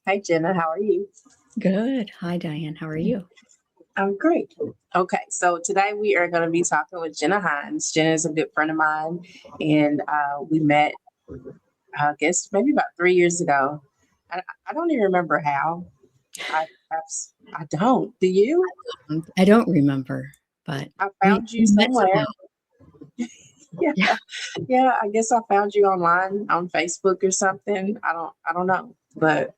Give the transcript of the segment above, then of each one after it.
Hi, Jenna. How are you? Good. Hi, Diane. How are you? I'm great. Okay, so today we are going to be talking with Jenna Hinds. Jenna is a good friend of mine, and we met, I guess, maybe about 3 years ago. I don't even remember how. I perhaps I don't. Do you? I don't remember, but I we, found you we met somewhere. somehow. Yeah, Yeah. yeah. I guess I found you online on Facebook or something. I don't know, but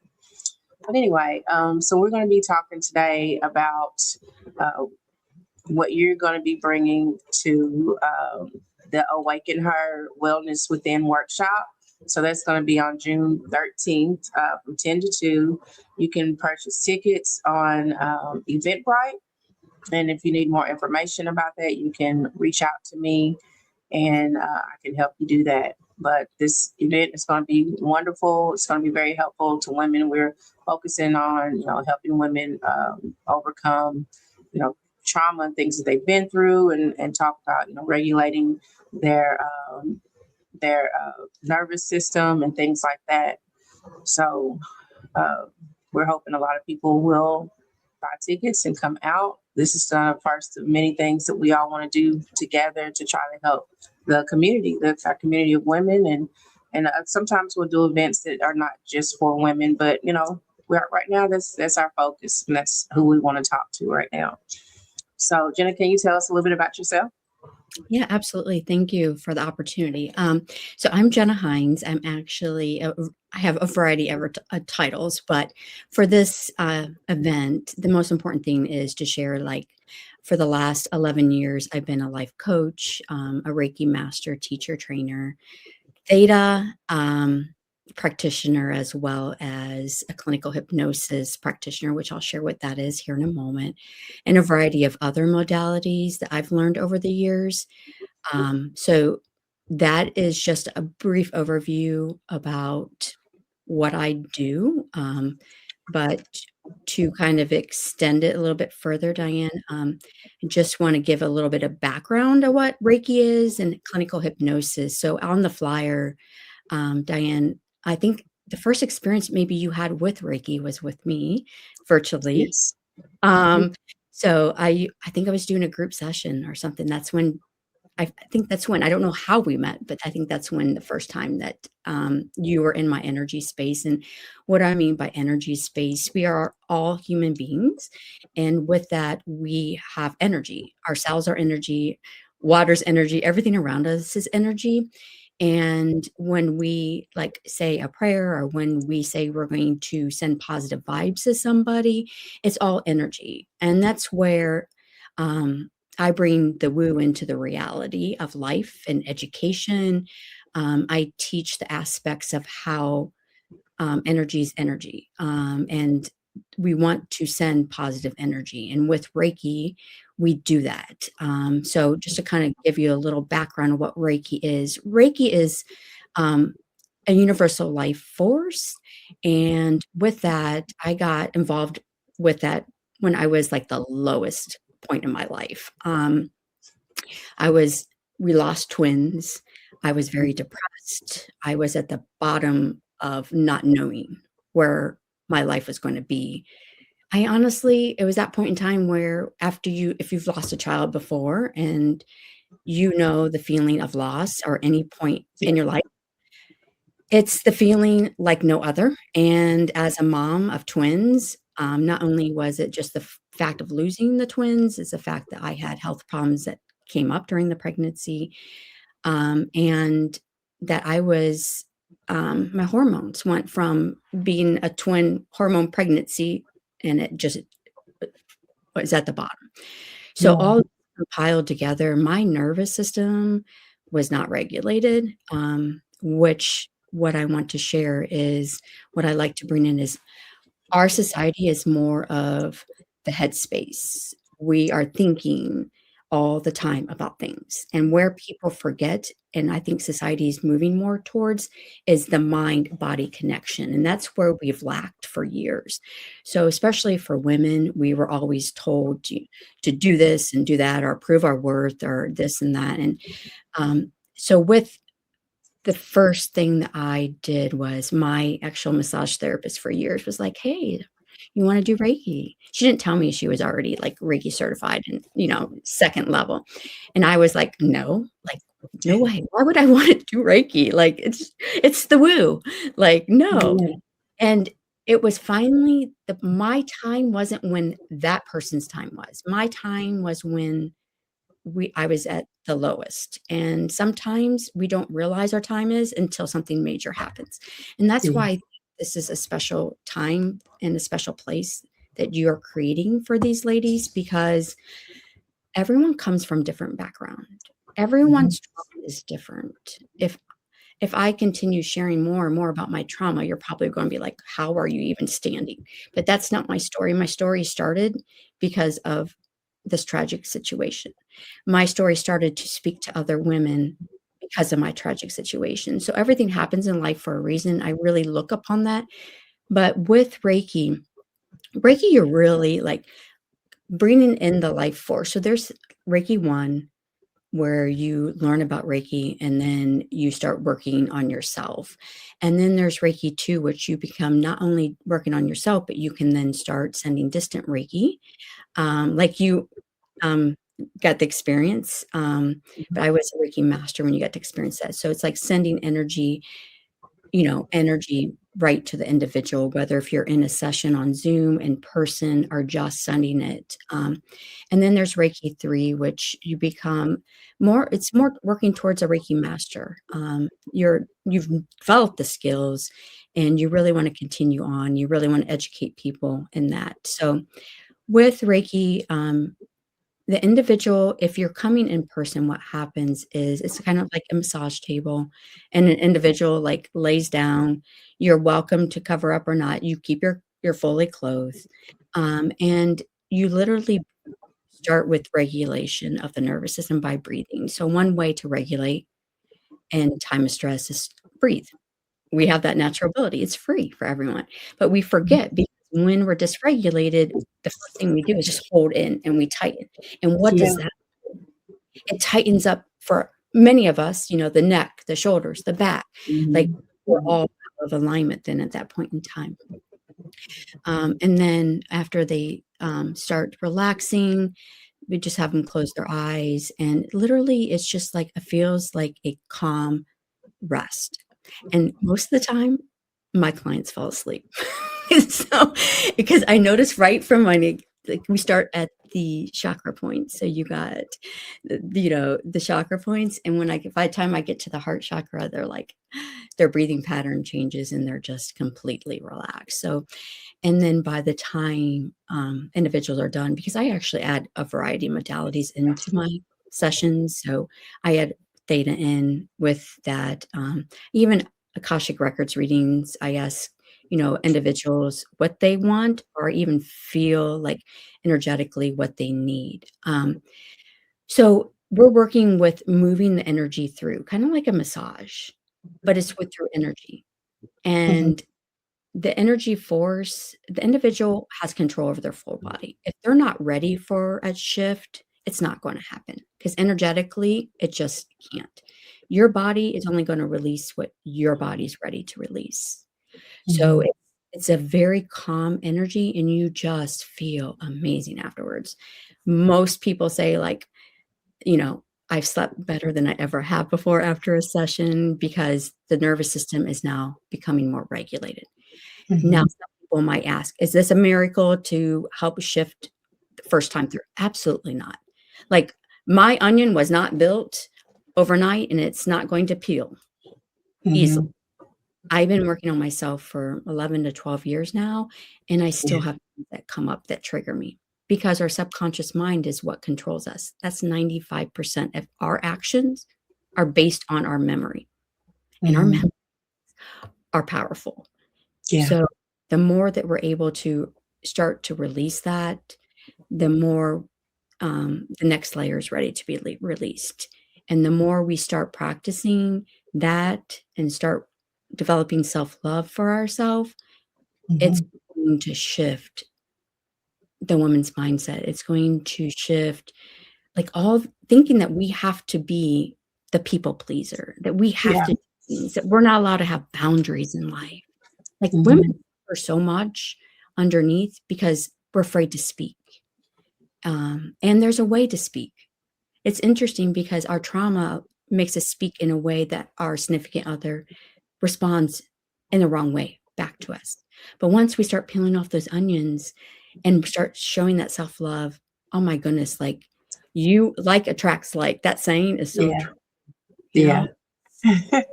anyway. So we're going to be talking today about uh, what you're going to be bringing to the Awaken Her Wellness Within workshop. So that's going to be on June 13th from 10 to 2. You can purchase tickets on Eventbrite. And if you need more information about that, you can reach out to me and I can help you do that. But this event is going to be wonderful. It's going to be very helpful to women. We're focusing on, helping women overcome, you know, trauma and things that they've been through, and talk about, regulating their nervous system and things like that. So uh, we're hoping a lot of people will buy tickets and come out. This is the first of many things that we all want to do together to try to help the community, our community of women, and sometimes we'll do events that are not just for women, but we're right now that's our focus, and that's who we want to talk to right now. So, Jenna, can you tell us a little bit about yourself? Yeah, absolutely. Thank you for the opportunity. So I'm Jenna Hinds. I'm actually, I have a variety of titles, but for this event, the most important thing is to share, like, for the last 11 years, I've been a life coach, a Reiki master, teacher, trainer, theta practitioner, as well as a clinical hypnosis practitioner, which I'll share what that is here in a moment, and a variety of other modalities that I've learned over the years. So that is just a brief overview about what I do. But to kind of extend it a little bit further, Diane, I just want to give a little bit of background of what Reiki is and clinical hypnosis. So on the flyer, Diane, I think the first experience maybe you had with Reiki was with me virtually. Yes. Um, so I think I was doing a group session or something. That's when I think that's when I don't know how we met, but I think that's when the first time that you were in my energy space. And what I mean by energy space, we are all human beings, and with that, we have energy. Our cells are energy, water's energy, everything around us is energy. And when we like say a prayer, or when we say we're going to send positive vibes to somebody, it's all energy. And that's where I bring the woo into the reality of life and education. I teach the aspects of how energy is energy. And we want to send positive energy. And with Reiki, we do that. So, just to kind of give you a little background of what Reiki is um, a universal life force. And with that, I got involved with that when I was like the lowest point in my life. I was, we lost twins. I was very depressed. I was at the bottom of not knowing where my life was going to be. I honestly, it was that point in time where if you've lost a child before and you know the feeling of loss or any point Yeah. in your life, it's the feeling like no other. And as a mom of twins, not only was it just the fact of losing the twins, it's the fact that I had health problems that came up during the pregnancy, and that my hormones went from being a twin hormone pregnancy, and it just was at the bottom. So Yeah. all compiled together, my nervous system was not regulated, which what I want to share is what I like to bring in is our society is more of the headspace. We are thinking all the time about things. And where people forget, and I think society is moving more towards, is the mind body connection. And that's where we've lacked for years. So, especially for women, we were always told to do this and do that, or prove our worth, or this and that. And so, with the first thing that I did was my actual massage therapist for years was like, "Hey, you wanna do Reiki?" She didn't tell me she was already, like, Reiki certified and, 2nd level, and I was like, "No, like, no way. Why would I wanna do Reiki? Like, it's the woo. Like, no." Yeah. And it was finally my time wasn't when that person's time was. My time was when I was at the lowest, and sometimes we don't realize our time is until something major happens, and that's Yeah. why this is a special time and a special place that you're creating for these ladies because everyone comes from different background. Mhm. Everyone's trauma is different. If I continue sharing more and more about my trauma, you're probably gonna be like, "How are you even standing?" But that's not my story. My story started because of this tragic situation. My story started to speak to other women because of my tragic situation. So everything happens in life for a reason. I really look upon that. But with Reiki, you're really, like, bringing in the life force. So there's Reiki 1 where you learn about Reiki and then you start working on yourself. And then there's Reiki 2, which you become not only working on yourself, but you can then start sending distant Reiki. Like you um, got the experience, but I was a Reiki master when you got to experience that. So it's like sending energy right to the individual, whether if you're in a session on Zoom, in person, or just sending it. And then there's Reiki 3, which you become it's more working towards a Reiki master. You've developed the skills and you really want to continue on. You really want to educate people in that. So with Reiki, the individual, if you're coming in person, what happens is it's kind of like a massage table, and an individual, like, lays down. You're welcome to cover up or not. You keep your fully clothed, and you literally start with regulation of the nervous system by breathing. So one way to regulate in time of stress is breathe. We have that natural ability. It's free for everyone, but we forget because when we're dysregulated, the first thing we do is just hold in and we tighten. And what Yeah. does that it tightens up for many of us, the neck, the shoulders, the back, like, Mhm. we're all out of alignment then at that point in time. And then after they, start relaxing, we just have them close their eyes, and literally, it's just like it feels like a calm rest. And most of the time, my clients fall asleep. So because I notice right from when like, we start at the chakra points. So you got, the chakra points, and by the time I get to the heart chakra, they're like their breathing pattern changes, and they're just completely relaxed. So and then by the time, individuals are done because I actually add a variety of modalities into my sessions, so I add theta in with that, even Akashic Records readings, I ask, individuals what they want or even feel, like, energetically what they need, so we're working with moving the energy through, kinda like a massage, but it's with through energy, Mhm. and the individual has control over their full body. If they're not ready for a shift, it's not gonna happen because energetically, it just can't. Your body is only gonna release what your body's ready to release. So Mhm. it's a very calm energy, and you just feel amazing afterwards. Most people say, like, I've slept better than I ever have before after a session because the nervous system is now becoming more regulated. Now, Mhm. some people might ask, "Is this a miracle to help shift the first time through?" Absolutely not. Like, my onion was not built overnight, and it's not going to peel easily. Mhm. I've been working on myself for 11 to 12 years now, and I still Yeah. have things that come up that trigger me because our subconscious mind is what controls us. That's 95% of our actions are based on our memory, and our Mhm. memories are powerful. Yeah. So, the more that we're able to start to release that, the more, the next layer is ready to be released. And the more we start practicing that and start developing self-love for ourselves, it's Mhm. going to shift the woman's mindset. It's going to shift, like, all thinking that we have to be the people pleaser, that we have Yeah. to So we're not allowed to have boundaries in life. Like women Mhm. are so much underneath because we're afraid to speak. And there's a way to speak. It's interesting because our trauma makes us speak in a way that our significant other responds in the wrong way back to us. But once we start peeling off those onions and start showing that self-love, oh my goodness, like you like attracts like. That saying is so Yeah. true, you Yeah. know?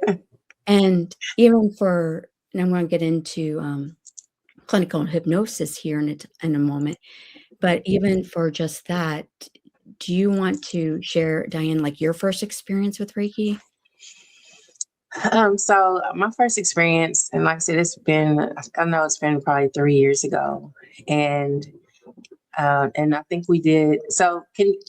And even for, and I'm going to get into clinical hypnosis here in a moment, but even for just that, do you want to share, Diane, like your first experience with Reiki? So my first experience, and like I said, I know it's been probably 3 years ago, and I think we did. So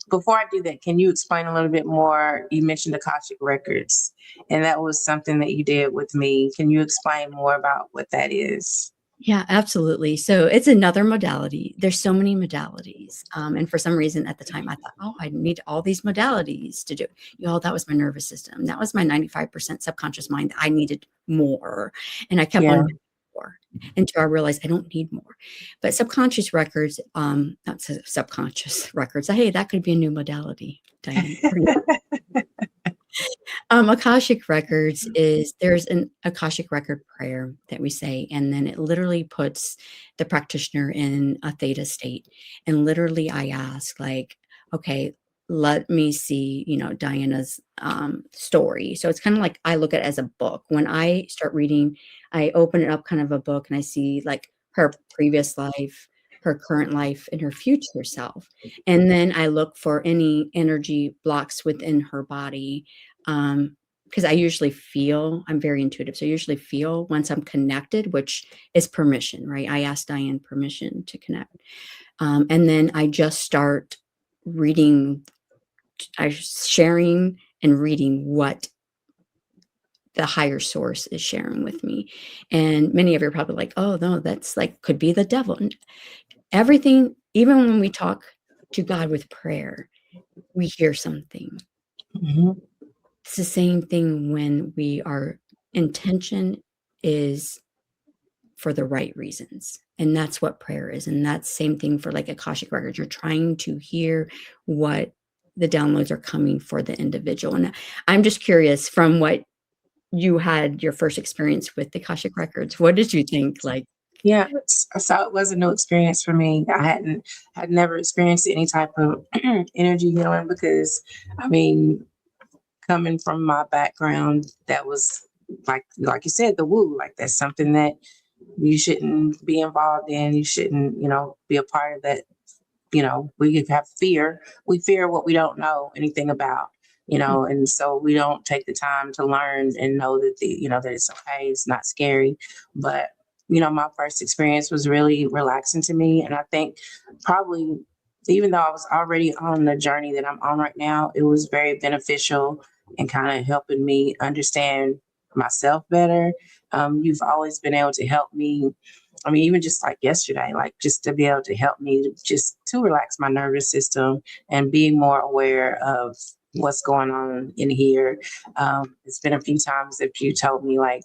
before I do that, can you explain a little bit more? You mentioned Akashic Records, and that was something that you did with me. Can you explain more about what that is? Yeah, absolutely. So it's another modality. There's so many modalities. And for some reason at the time I thought, oh, I need all these modalities to do. That was my nervous system. That was my 95% subconscious mind. I needed more. And I kept on Yeah. getting more until I realized I don't need more. But subconscious records, not subconscious records. Hey, that could be a new modality, Diane. Akashic Records is there's an Akashic Record prayer that we say, and then it literally puts the practitioner in a theta state. And literally, I ask, like, okay, let me see, Diana's story. So it's kind of like I look at it as a book. When I start reading, I open it up kind of a book and I see like her previous life, her current life, and her future self. And then I look for any energy blocks within her body, because I usually feel, I'm very intuitive. So I usually feel once I'm connected, which is permission, right? I ask Diane permission to connect. And then I just start reading, sharing and reading what the higher source is sharing with me. And many of you are probably like, oh, no, that's like, could be the devil. And everything, even when we talk to God with prayer, we hear something. Mhm. It's the same thing when our intention is for the right reasons. And that's what prayer is. And that's same thing for like Akashic Records. You're trying to hear what the downloads are coming for the individual. And I'm just curious, from what you had your first experience with the Akashic Records, what did you think? Like, Yeah, so it was a new experience for me. Had never experienced any type of energy healing because, I mean, coming from my background, that was like you said, the woo. Like that's something that you shouldn't be involved in. You shouldn't, be a part of that. We have fear. We fear what we don't know anything about. And so we don't take the time to learn and know that that it's okay. It's not scary, but my first experience was really relaxing to me, and I think probably even though I was already on the journey that I'm on right now, it was very beneficial and kind of helping me understand myself better. You've always been able to help me. I mean, even just like yesterday, like just to be able to help me just to relax my nervous system and be more aware of what's going on in here. It's been a few times that you told me like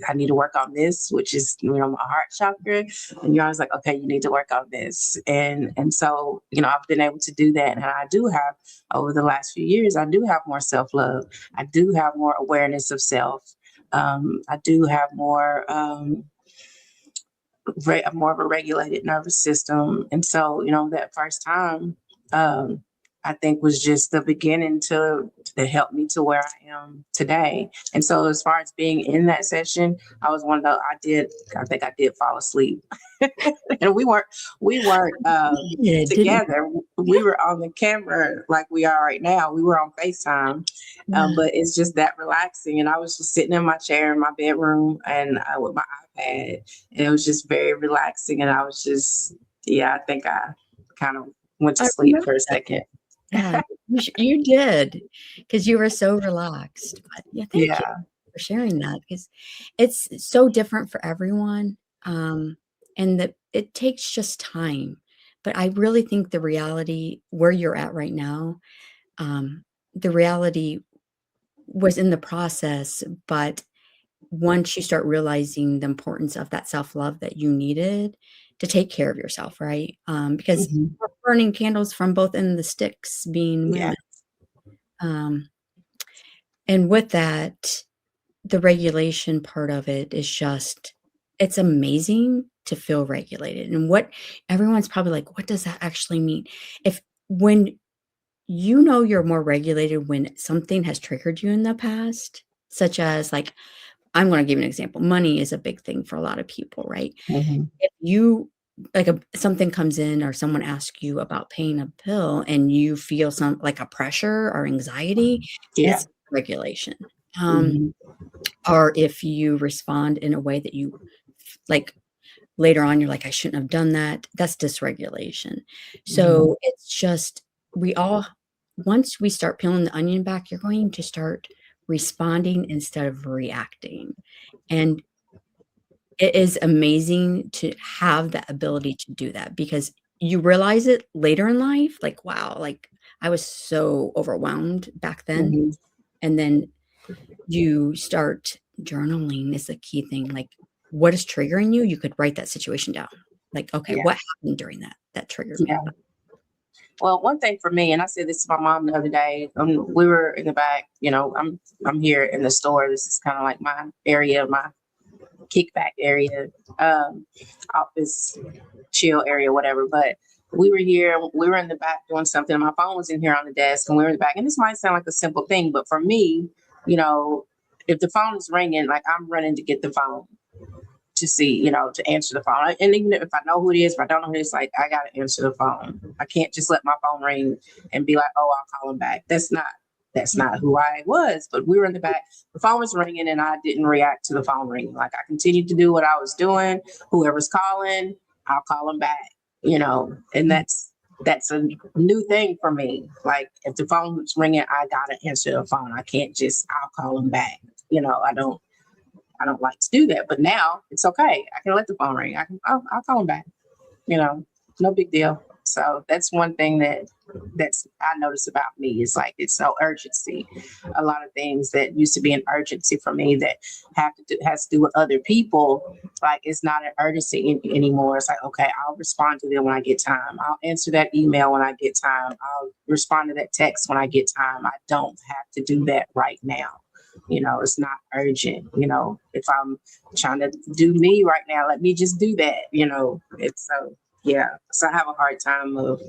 I need to work on this, which is my heart chakra, and you're always like, okay, you need to work on this, and so I've been able to do that, and I do have over the last few years, I do have more self love, I do have more awareness of self, I do have more of a regulated nervous system. And so, that first time, um, I think was just the beginning to help me to where I am today. And so, as far as being in that session, I was one of the, I think I did fall asleep. And we weren't yeah, didn't together. We were on the camera like we are right now. We were on FaceTime, yeah. but it's just that relaxing. And I was just sitting in my chair in my bedroom and with my iPad, and it was just very relaxing. And I was just, yeah, I think I kind of went to I sleep remember for a that. second. Yeah, you did, because you were so relaxed. But yeah, thank you Yeah. for sharing that, because it's so different for everyone, and that it takes just time. But I really think the reality where you're at right now, um, the reality was in the process, but once you start realizing the importance of that self-love that you needed to take care of yourself, right? Because Mhm. we're burning candles from both ends of the sticks being Yeah. women. Um, and with that, the regulation part of it is just it's amazing to feel regulated. And what everyone's probably like, what does that actually mean? If when you know you're more regulated when something has triggered you in the past, such as like, I'm going to give you an example. Money is a big thing for a lot of people, right? Mhm. If you like something comes in or someone asks you about paying a bill and you feel some like a pressure or anxiety, Yeah. that's regulation. Um, Mhm. or if you respond in a way that you like later on, you're like, I shouldn't have done that. That's dysregulation. Mhm. So it's just, we all, once we start peeling the onion back, you're going to start responding instead of reacting. And it is amazing to have that ability to do that because you realize it later in life, like, wow, like I was so overwhelmed back then. Mhm. And then you start journaling is a key thing, like, what is triggering you? You could write that situation down. Like, okay, Yeah. what happened during that triggered me? Yeah. Well, one thing for me, and I said this to my mom the other day. We were in the back. I'm here in the store. This is kind of like my area, my kickback area, um, office chill area, whatever. But we were here. We were in the back doing something. And my phone was in here on the desk, and we were in the back. And this might sound like a simple thing, but for me, you know, if the phone is ringing, like I'm running to get the phone to see, to answer the phone. And even if I know who it is, if I don't know who it is, like I gotta answer the phone. I can't just let my phone ring and be like, oh, I'll call him back. That's not who I was. But we were in the back. The phone was ringing and I didn't react to the phone ringing. Like I continued to do what I was doing. Whoever's calling, I'll call them back, and that's a new thing for me. Like if the phone's ringing, I gotta answer the phone. I can't just I'll call them back. I don't like to do that, but now it's okay. I can let the phone ring. I'll call him back. No big deal. So that's one thing that's I notice about me. It's like it's no urgency. A lot of things that used to be an urgency for me that has to do with other people. Like it's not an urgency anymore. It's like okay, I'll respond to them when I get time. I'll answer that email when I get time. I'll respond to that text when I get time. I don't have to do that right now. It's not urgent. If I'm trying to do me right now, let me just do that. It's so yeah. So I have a hard time of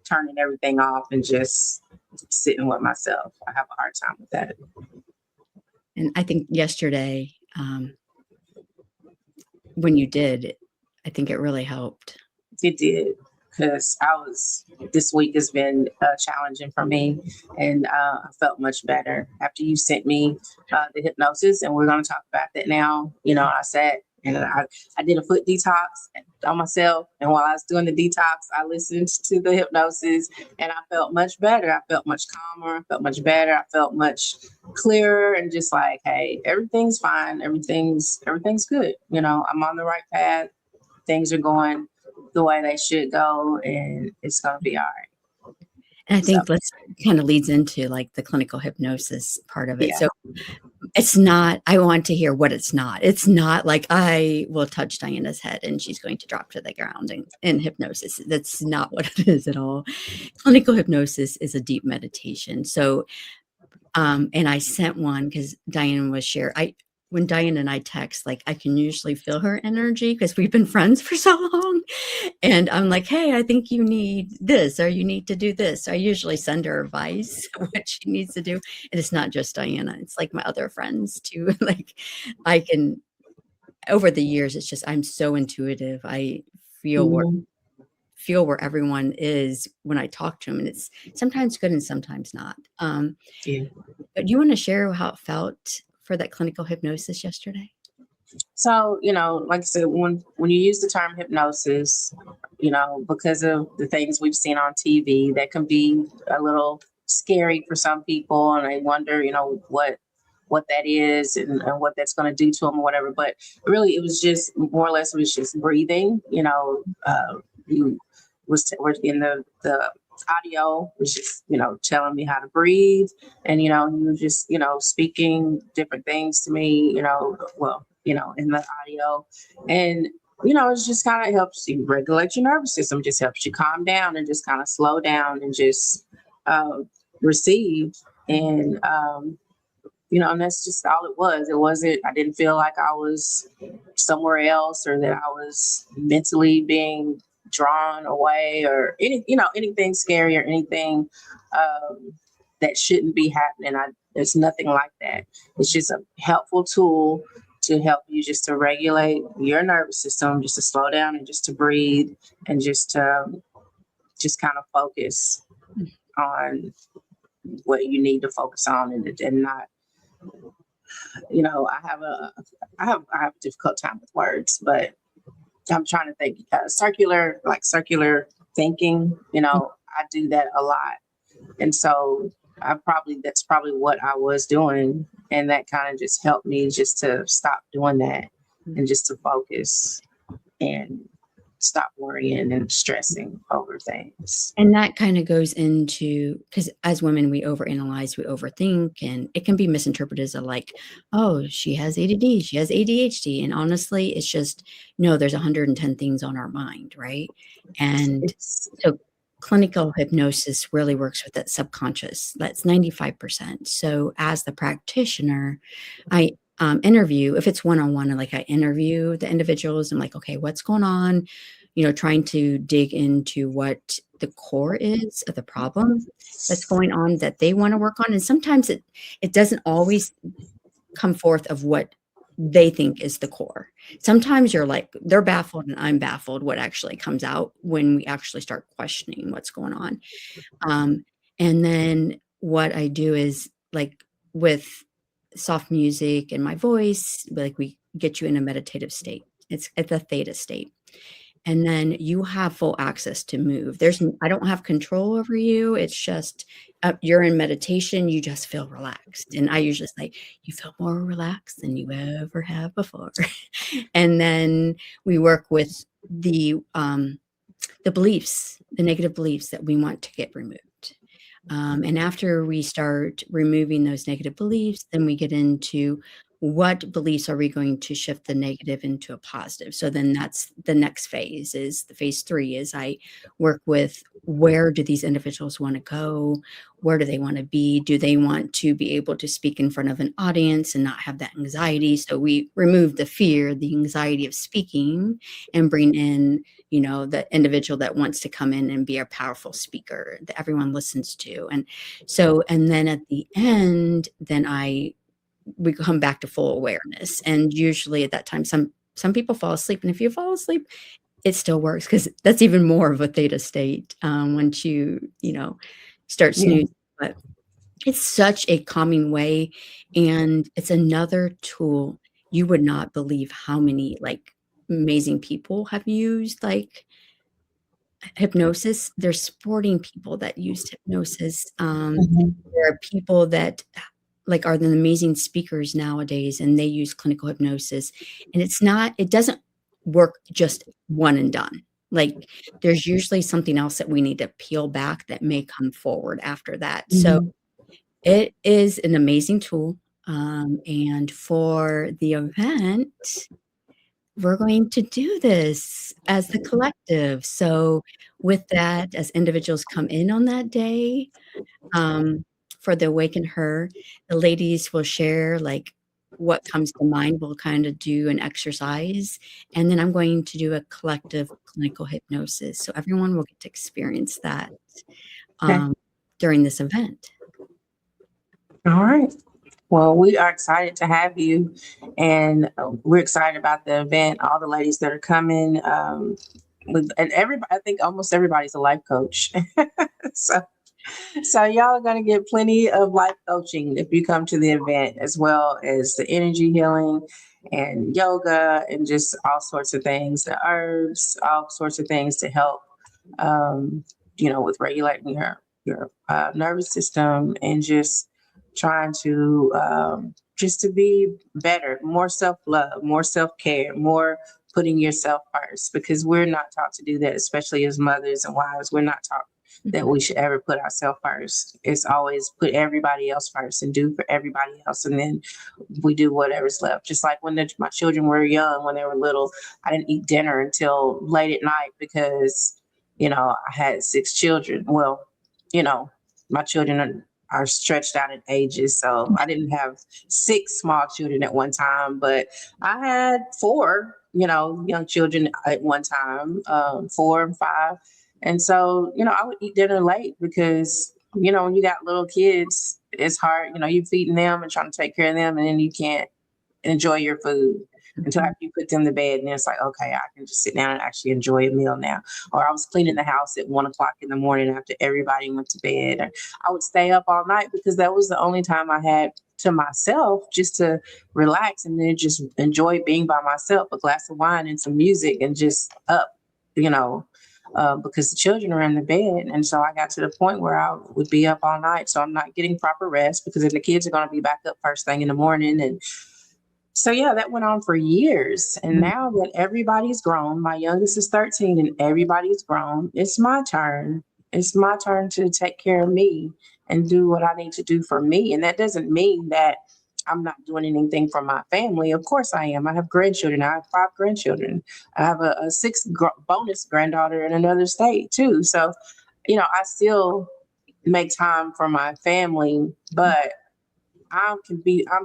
turning everything off and just sitting with myself. I have a hard time with that. And I think yesterday, when you did, I think it really helped. It did because this week has been challenging for me, and I felt much better after you sent me the hypnosis, and we're going to talk about that now. I sat and I did a foot detox on myself, and while I was doing the detox, I listened to the hypnosis, and I felt much better. I felt much calmer. I felt much better. I felt much clearer, and just like, hey, everything's fine. Everything's good. I'm on the right path. Things are going the way they should go, and it's going to be all right. And I So, think let's kind of leads into like the clinical hypnosis part of it. yeah. So it's not, I want to hear what it's not. It's not like I will touch Diana's head and she's going to drop to the ground in hypnosis. That's not what it is at all. Clinical hypnosis is a deep meditation. So, and I sent one because Diane was share. When Diane and I text, like I can usually feel her energy because we've been friends for so long. And I'm like, hey, I think you need this, or you need to do this. I usually send her advice, what she needs to do. And it's not just Diana, it's like my other friends too. Like I can, over the years, it's just, I'm so intuitive. I feel where, Mhm. feel where everyone is when I talk to them. And it's sometimes good and sometimes not. Yeah. But do you want to share how it felt for that clinical hypnosis yesterday? So, like I said, when you use the term hypnosis, because of the things we've seen on TV, that can be a little scary for some people, and they wonder, what that is and what that's going to do to them or whatever. But really, it was just more or less it was just breathing. You was we're in the audio was just, telling me how to breathe. And, he was just, speaking different things to me, in the audio. And, it just kind of helps you regulate your nervous system, just helps you calm down and just kind of slow down and just uh, receive. And, and that's just all it was. It wasn't, I didn't feel like I was somewhere else or that I was mentally being drawn away or anything scary or anything that shouldn't be happening. There's nothing like that. It's just a helpful tool to help you just to regulate your nervous system, just to slow down and just to breathe and just to just kind of focus on what you need to focus on and not, I have a difficult time with words, but I'm trying to think circular thinking, I do that a lot. And so that's probably what I was doing. And that kind of just helped me just to stop doing that and just to focus and stop worrying and stressing over things. And that kind of goes into, because as women, we overanalyze, we overthink, and it can be misinterpreted as like, oh, she has ADD, she has ADHD. And honestly, it's just, no, there's 110 things on our mind, right? And so clinical hypnosis really works with that subconscious. That's 95%. So as the practitioner, I interview, if it's one-on-one, like I interview the individuals. I'm like, okay, what's going on? Trying to dig into what the core is of the problem that's going on that they want to work on. And sometimes it doesn't always come forth of what they think is the core. Sometimes you're like, they're baffled and I'm baffled what actually comes out when we actually start questioning what's going on. And then what I do is like with soft music and my voice, like we get you in a meditative state. It's at the theta state. And then you have full access to move. I don't have control over you. It's just you're in meditation. You just feel relaxed. And I usually say, you feel more relaxed than you ever have before. And then we work with the beliefs, the negative beliefs that we want to get removed. And after we start removing those negative beliefs, then we get into what beliefs are we going to shift the negative into a positive. So then that's the next phase. Is the phase 3 is I work with, where do these individuals want to go? Where do they want to be? Do they want to be able to speak in front of an audience and not have that anxiety? So we remove the fear, the anxiety of speaking, and bring in, the individual that wants to come in and be a powerful speaker that everyone listens to. And then at the end, then we come back to full awareness. And usually at that time, some people fall asleep. And if you fall asleep, it still works, because that's even more of a theta state once you start snoozing. But it's such a calming way. And it's another tool. You would not believe how many amazing people have used hypnosis. There's sporting people that used hypnosis. There are people that are the amazing speakers nowadays, and they use clinical hypnosis. And it doesn't work just one and done. There's usually something else that we need to peel back that may come forward after that. So it is an amazing tool. And for the event, we're going to do this as the collective. So with that, as individuals come in on that day, for the Awaken Her, the ladies will share what comes to mind. We'll kind of do an exercise, and then I'm going to do a collective clinical hypnosis. So everyone will get to experience that during this event. All right. Well, we are excited to have you, and we're excited about the event. All the ladies that are coming, and everybody. I think almost everybody's a life coach, so y'all are going to get plenty of life coaching if you come to the event, as well as the energy healing and yoga and just all sorts of things, the herbs, all sorts of things to help, with regulating your nervous system and just trying to just to be better, more self-love, more self-care, more putting yourself first, because we're not taught to do that, especially as mothers and wives. We're not taught that we should ever put ourselves first. It's always put everybody else first and do for everybody else. And then we do whatever's left. Just like when my children were young, when they were little, I didn't eat dinner until late at night because, I had 6 children. Well, my children are stretched out in ages. So I didn't have 6 small children at one time, but I had 4, young children at one time, 4 and 5. And so, I would eat dinner late because, when you got little kids, it's hard, you're feeding them and trying to take care of them, and then you can't enjoy your food until after you put them to bed. And it's like, okay, I can just sit down and actually enjoy a meal now. Or I was cleaning the house at 1 o'clock in the morning after everybody went to bed. Or I would stay up all night because that was the only time I had to myself just to relax and then just enjoy being by myself, a glass of wine and some music and just up, because the children are in the bed. And so I got to the point where I would be up all night. So I'm not getting proper rest because then the kids are going to be back up first thing in the morning. And so, yeah, that went on for years. And now that everybody's grown, my youngest is 13 and everybody's grown, it's my turn. It's my turn to take care of me and do what I need to do for me. And that doesn't mean that I'm not doing anything for my family. Of course I am. I have grandchildren. I have 5 grandchildren. I have a 6th bonus granddaughter in another state too. So, I still make time for my family, but I'm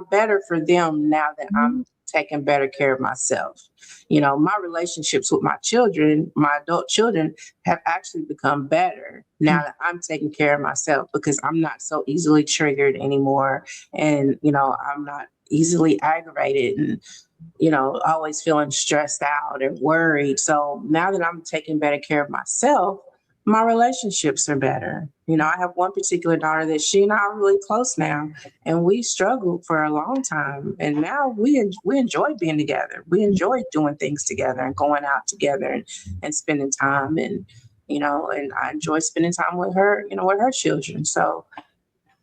better for them now that I'm taking better care of myself. My relationships with my children, my adult children, have actually become better now that I'm taking care of myself because I'm not so easily triggered anymore. And, I'm not easily aggravated and, always feeling stressed out and worried. So now that I'm taking better care of myself, my relationships are better. I have one particular daughter that she and I are really close now, and we struggled for a long time. And now we enjoy being together. We enjoy doing things together and going out together and spending time. And and I enjoy spending time with her, with her children. So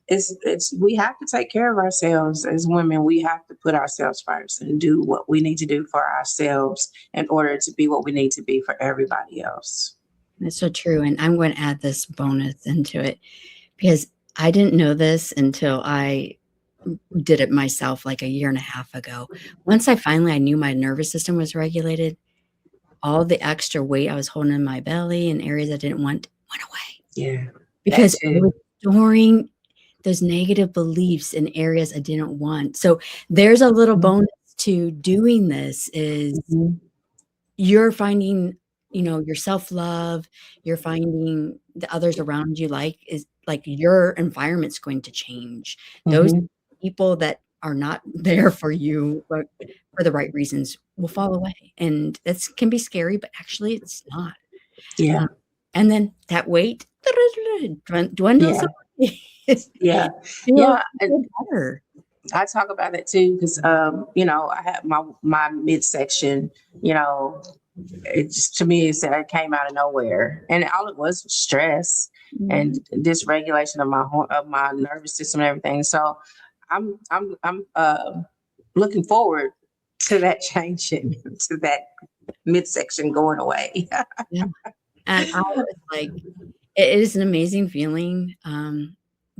it's we have to take care of ourselves as women. We have to put ourselves first and do what we need to do for ourselves in order to be what we need to be for everybody else. That's so true. And I'm going to add this bonus into it because I didn't know this until I did it myself like a year and a half ago. Once I knew my nervous system was regulated, all the extra weight I was holding in my belly and areas I didn't want went away. Yeah. Because I was storing those negative beliefs in areas I didn't want. So there's a little bonus to doing this is you're finding, your self-love, you're finding the others around you is like your environment's going to change. Those people that are not there for you but for the right reasons will fall away. And that can be scary, but actually it's not. Yeah. And then that weight dwindles away. Yeah. Feels Yeah. better. I talk about it too because I had my midsection, it just, to me it came out of nowhere, and all it was stress and dysregulation of my nervous system and everything. So I'm looking forward to that changing, to that midsection going away. Yeah. And I was like, it is an amazing feeling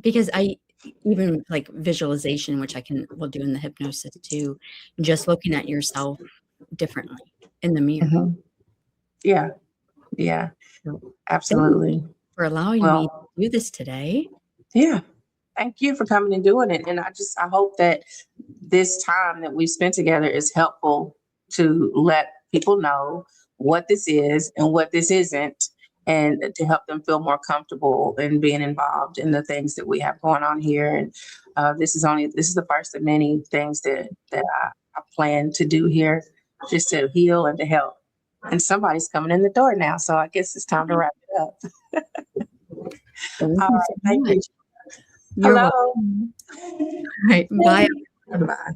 because I even like visualization, which will do in the hypnosis too, just looking at yourself differently in the mirror. Yeah. Yeah. So Absolutely. thank you for allowing me to do this today. Yeah. Thank you for coming and doing it. And I hope that this time that we spent together is helpful to let people know what this is and what this isn't, and to help them feel more comfortable in being involved in the things that we have going on here. And this is the first of many things that I plan to do here, just to heal and to help. And somebody's coming in the door now, so I guess it's time to wrap it up. Thank All you right, so thank you. much. You're Hello. welcome. All right. Bye. Bye.